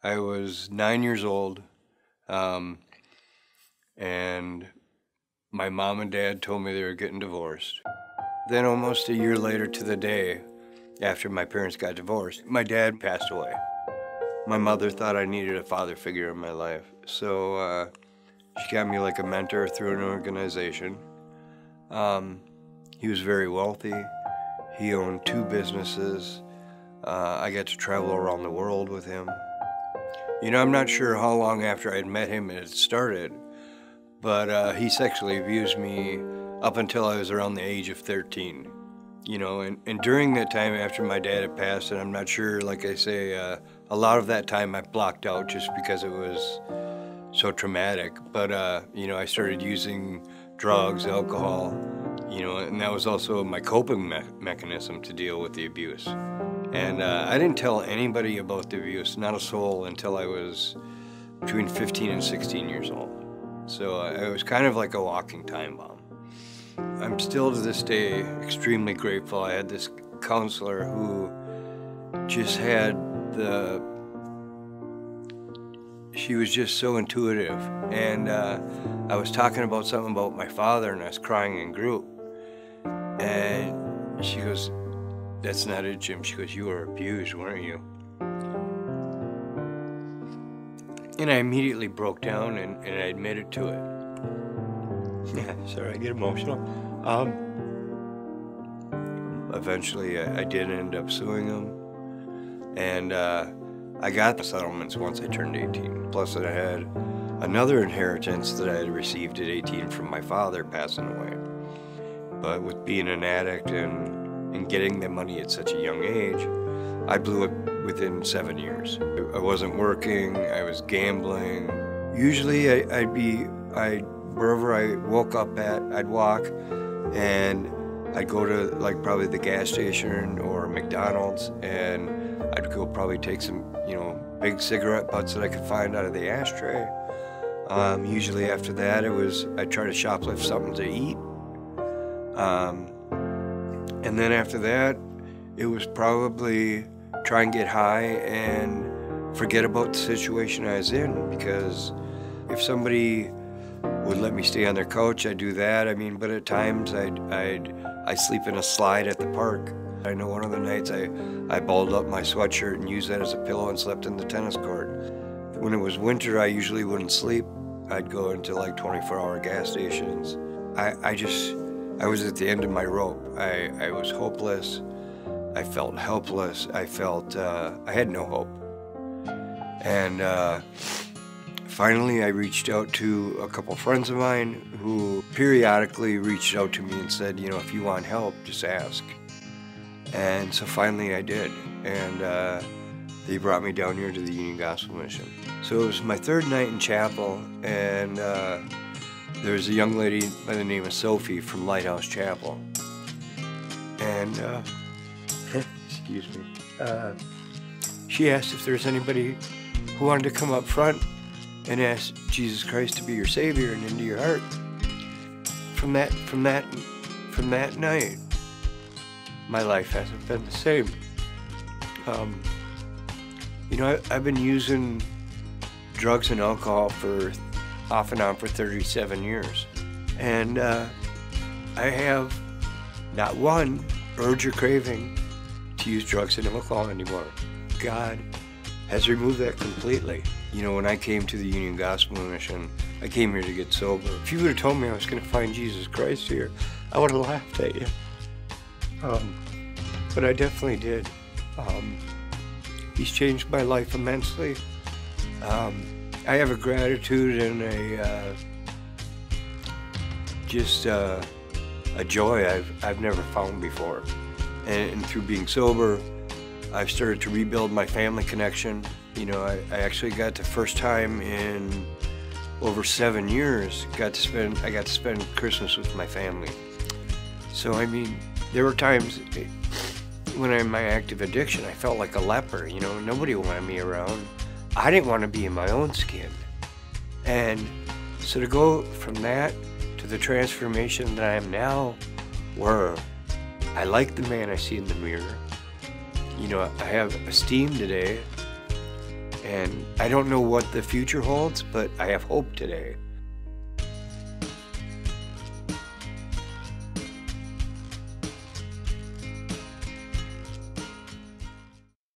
I was 9 years old, and my mom and dad told me they were getting divorced. Then almost a year later to the day after my parents got divorced, my dad passed away. My mother thought I needed a father figure in my life, so she got me like a mentor through an organization. He was very wealthy. He owned 2 businesses. I got to travel around the world with him. You know, I'm not sure how long after I'd met him it started, but he sexually abused me up until I was around the age of 13. You know, and during that time after my dad had passed, and I'm not sure, like I say, a lot of that time I blocked out just because it was so traumatic. But, you know, I started using drugs, alcohol, you know, and that was also my coping mechanism to deal with the abuse. And I didn't tell anybody about the abuse, not a soul, until I was between 15 and 16 years old. So it was kind of like a walking time bomb. I'm still to this day extremely grateful. I had this counselor who just had she was just so intuitive. And I was talking about something about my father, and I was crying in group. And she goes, "That's not it, Jim." She goes, "You were abused, weren't you?" And I immediately broke down and I admitted to it. Yeah, sorry, I get emotional. Eventually, I did end up suing him. And I got the settlements once I turned 18. Plus, I had another inheritance that I had received at 18 from my father passing away. But with being an addict and getting the money at such a young age, I blew it within 7 years. I wasn't working, I was gambling. Usually wherever I woke up at, I'd walk and I'd go to like probably the gas station or McDonald's, and I'd go probably take some, you know, big cigarette butts that I could find out of the ashtray. Usually after that I'd try to shoplift something to eat. And then after that, it was probably try and get high and forget about the situation I was in, because if somebody would let me stay on their couch, I'd do that. I mean, but at times I'd sleep in a slide at the park. I know one of the nights I balled up my sweatshirt and used that as a pillow and slept in the tennis court. When it was winter, I usually wouldn't sleep. I'd go into like 24-hour gas stations. I was at the end of my rope. I was hopeless. I felt helpless. I felt I had no hope. And finally, I reached out to a couple friends of mine who periodically reached out to me and said, you know, if you want help, just ask. And so finally I did. And they brought me down here to the Union Gospel Mission. So it was my 3rd night in chapel, and there was a young lady by the name of Sophie from Lighthouse Chapel. And, excuse me, she asked if there's anybody who wanted to come up front and ask Jesus Christ to be your Savior and into your heart. From that night, my life hasn't been the same. You know, I've been using drugs and alcohol off and on for 37 years. And I have not one urge or craving to use drugs and alcohol anymore. God has removed that completely. You know, when I came to the Union Gospel Mission, I came here to get sober. If you would have told me I was going to find Jesus Christ here, I would have laughed at you. But I definitely did. He's changed my life immensely. I have a gratitude and a joy I've never found before. And through being sober, I've started to rebuild my family connection. You know, I actually got the first time in over 7 years, I got to spend Christmas with my family. So, I mean, there were times when in my active addiction, I felt like a leper, you know, nobody wanted me around. I didn't want to be in my own skin. And so to go from that to the transformation that I am now, where I like the man I see in the mirror. You know, I have esteem today, And I don't know what the future holds, but I have hope today.